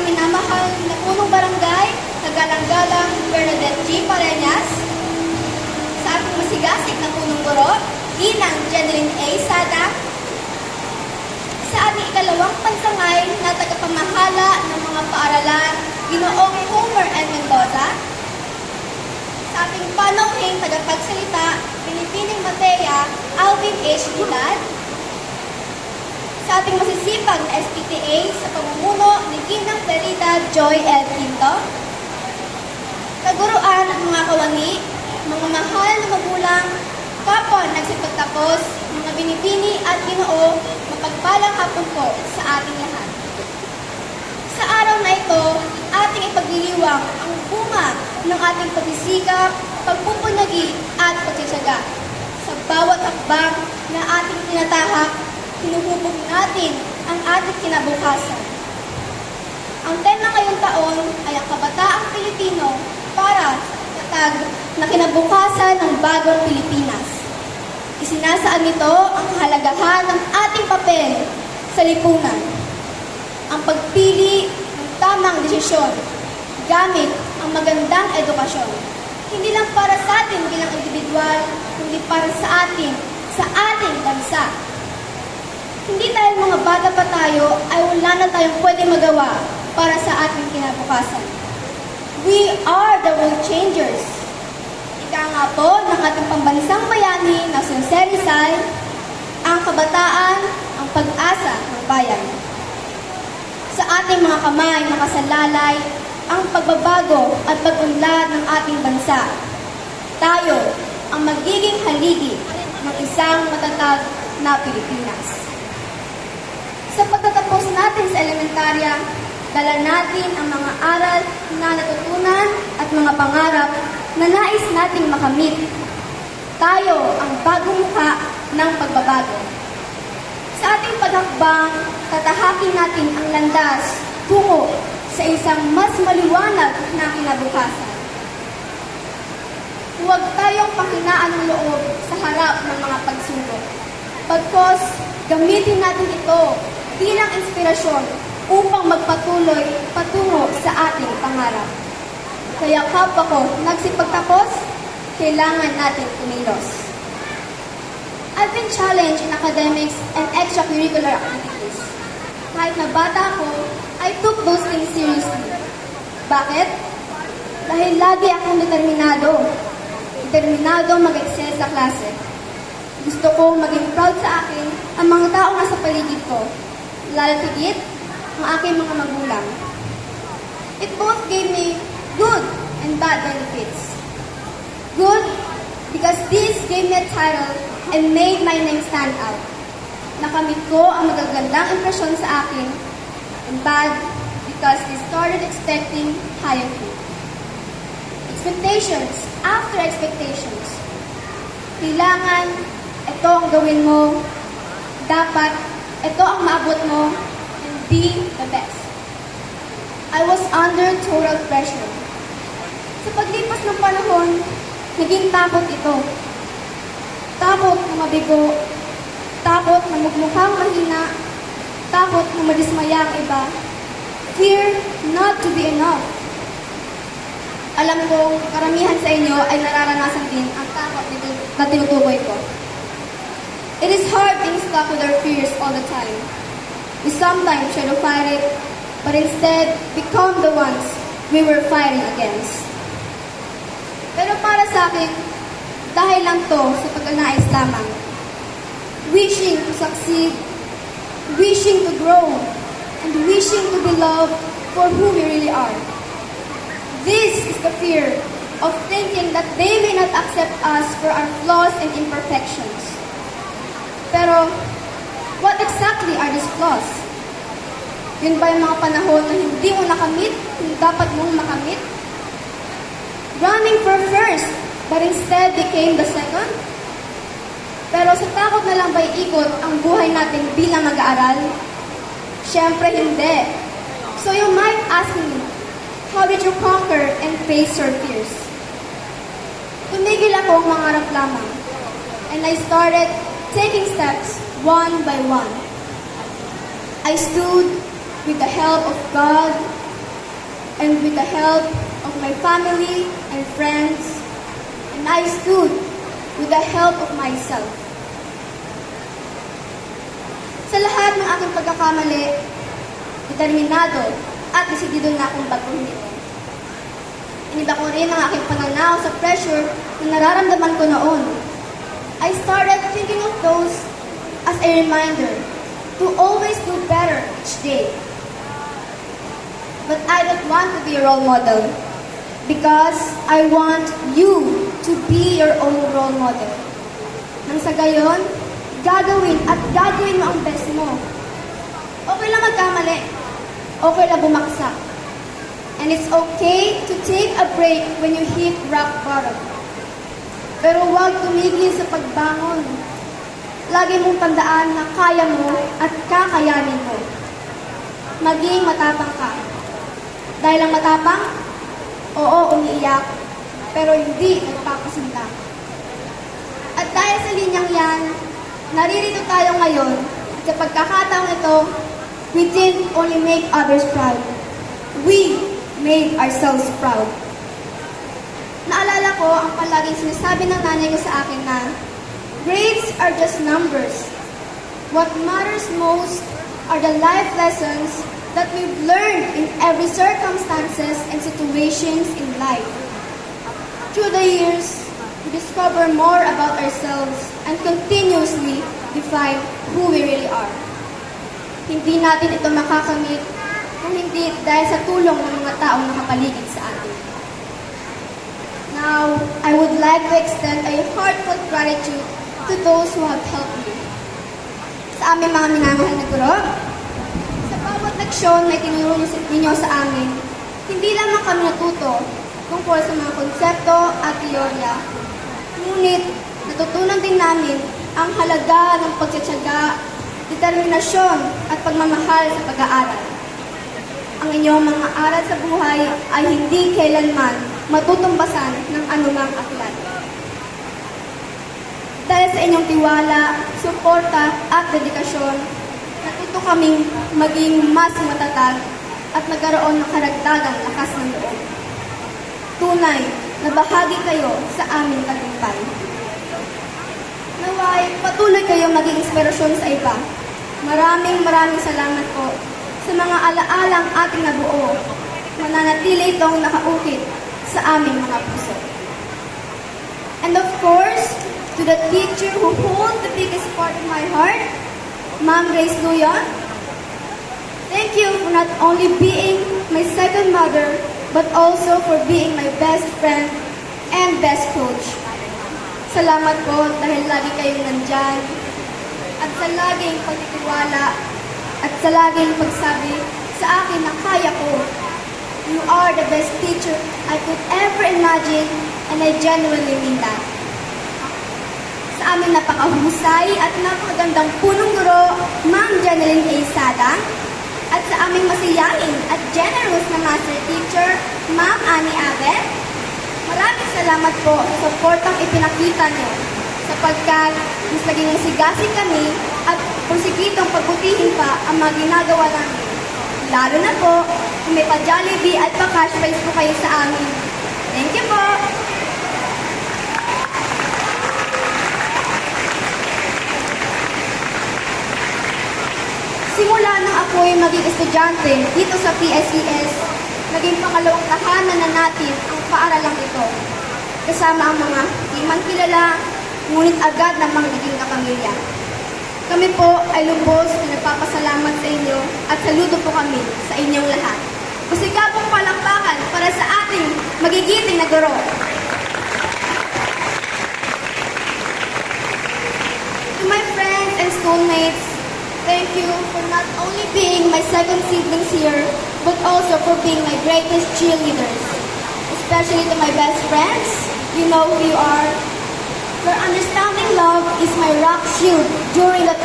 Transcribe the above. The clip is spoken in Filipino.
minamahal na punong barangay, kagalang-galang Bernadette G. Pareñas, sa ating masigasig na punong guro, Ginang Jeneline A. Sada, sa ating ikalawang pansangay na tagapamahala ng mga paaralan, Ginoong Homer N. Mendoza, sa ating panauhing tagapagsalita, Pinipining Matea, Alvin H. Gilad, sa ating masisipag na SPTA sa pamumuno ni Ginang Clarita Joy L. Quinto, kaguruan at mga kawani, mga mahal na magulang, kapwa nagsipagtapos, mga binibini at Ginoo, mapagpalang hapon po sa ating lahat. Sa araw na ito, ating ipagliliwang ang bunga ng ating pagsisikap, pagpupunyagi at pagtsatsaga. Sa bawat hakbang na ating tinatahak, hinuhubog natin ang ating kinabukasan. Ang tema ngayong taon ay ang kabataang Pilipino para sa tatag na kinabukasan ng bagong Pilipinas. Isinasaan nito ang kahalagahan ng ating papel sa lipunan. Ang pagpili ng tamang desisyon gamit ang magandang edukasyon. Hindi lang para sa atin bilang individual, kundi para sa atin, sa ating bansa. Hindi dahil mga bata pa tayo ay wala na tayong pwede magawa para sa ating kinabukasan. We are the world changers. Ika nga po ng ating pambansang bayani na si Jose Rizal, ang kabataan, ang pag-asa ng bayan. Sa ating mga kamay nakasalalay ang pagbabago at pag-unlad ng ating bansa. Tayo ang magiging haligi ng isang matatag na Pilipinas. Sa pagtatapos natin sa elementarya, dala natin ang mga aral na natutunan at mga pangarap na nais nating makamit. Tayo ang bagong mukha ng pagbabago. Sa ating paghakbang, tatahakin natin ang landas tungo sa isang mas maliwanag na kinabukasan. Huwag tayong panghinaan ng loob sa harap ng mga pagsubok. Pagkos, gamitin natin ito bilang inspirasyon upang magpatuloy patungo sa ating pangarap. Kaya kapwa ko nagsipagtapos, kailangan natin kumilos. I've been challenged in academics and extracurricular activities. Kahit na bata ako, I took those things seriously. Bakit? Dahil lagi akong determinado mag-excel sa klase. Gusto kong maging proud sa akin ang mga taong nasa paligid ko, lalo tigit ang aking mga magulang. It both gave me good and bad benefits. Good, because this gave me a title and made my name stand out. Nakamit ko ang magagandang impresyon sa akin. And bad, because they started expecting higher food. Expectations after expectations. Kailangan ito ang gawin mo. Dapat ito ang maabot mo. And be the best. I was under total pressure. Sa paglipas ng panahon, naging takot ito. Takot na mabigo, takot na magmukhang mahina, takot na madismaya ang iba, fear not to be enough. Alam kong karamihan sa inyo ay nararanasan din ang takot na tinutukoy ko. It is hard being stuck with our fears all the time. We sometimes try to fight it, but instead become the ones we were fighting against. Pero para sa akin, dahil lang to sa pag-anais lamang. Wishing to succeed, wishing to grow, and wishing to be loved for who we really are. This is the fear of thinking that they may not accept us for our flaws and imperfections. Pero, what exactly are these flaws? Yun ba yung mga panahon na hindi mo nakamit, yung dapat mong makamit? Running for first, but instead became the second? Pero sa takot na lang ba iikot ang buhay natin bilang mag-aaral? Siyempre hindi. So you might ask me, how did you conquer and face your fears? Tumigil ako mangarap lamang. And I started taking steps one by one. I stood with the help of God, and with the help of my family and friends, and I stood with the help of myself. Sa lahat ng aking pagkakamali, determinado at desidido na akong baguhin ito. Iniba ko rin ang aking pananaw sa pressure na nararamdaman ko noon. I started thinking of those as a reminder to always do better each day. But I don't want to be a role model because I want you to be your own role model. Nang sa gayon, gagawin mo ang best mo. Okay lang magkamali. Okay lang bumaksak. And it's okay to take a break when you hit rock bottom. Pero huwag tumigil sa pagbangon. Lagi mong tandaan na kaya mo at kakayanin mo. Maging matapang ka. Dahil ang matapang, oo, umiiyak, pero hindi nagpapasinta. At dahil sa linyang yan, naririto tayo ngayon at sa pagkakataong ito, we didn't only make others proud. We made ourselves proud. Naalala ko ang palaging sinasabi ng nanay ko sa akin na grades are just numbers. What matters most are the life lessons that we've learned in every circumstances and situations in life. Through the years, we discover more about ourselves and continuously define who we really are. Hindi natin ito makakamit kung hindi dahil sa tulong ng mga taong nakapaligid sa atin. Now, I would like to extend a heartfelt gratitude to those who have helped me. Sa aming mga minamahal na guro, sa bawat leksyon na itinuro ninyo sa amin, hindi lamang kami natuto tungkol sa mga konsepto at teorya, ngunit natutunan din namin ang halaga ng pagtsatsaga, determinasyon at pagmamahal sa pag-aaral. Ang inyong mga aral sa buhay ay hindi kailanman matutumbasan ng anumang aklat. Dahil sa inyong tiwala, suporta at dedikasyon, natuto kaming maging mas matatag at nagkaroon ng karagdagang lakas ng loob. Tunay na bahagi kayo sa aming tagumpay. Naway, patuloy kayong maging inspirasyon sa iba. Maraming salamat po sa mga alaalang ating nabuo. Mananatili itong nakaukit sa aming mga puso. And of course, to the teacher who holds the biggest part of my heart, Ma'am Grace Luyon, thank you for not only being my second mother, but also for being my best friend and best coach. Salamat po dahil lagi kayong nandyan at sa laging pagtitiwala at sa laging pagsabi sa akin na kaya ko. You are the best teacher I could ever imagine and I genuinely mean that. Sa aming napakahusay at napakagandang punong guro, Ma'am Jeneline A. Sadang, at sa aming masiyahin at generous na master teacher, Ma'am Annie Abet, maraming salamat po sa suportang ipinakita niyo sapagkat mas naging masigasig kami at porsigitong pagbutihin pa ang mga ginagawa namin. Lalo na po kung may pa-Jollibee at pa-cash prize po kayo sa amin. Thank you po! Simula nang ako'y maging estudyante dito sa PSES, naging pangalawang tahanan na natin ang paaralang ito. Kasama ang mga di man kilala, ngunit agad namang naging kapamilya. Kami po ay lubos na nagpapasalamat sa inyo at saludo po kami sa inyong lahat. Masigabong palakpakan para sa ating magigiting na guro. To my friends and schoolmates, thank you for not only being my second siblings here, but also for being my greatest cheerleaders. Especially to my best friends, you know who you are. Your understanding love is my rock shield during the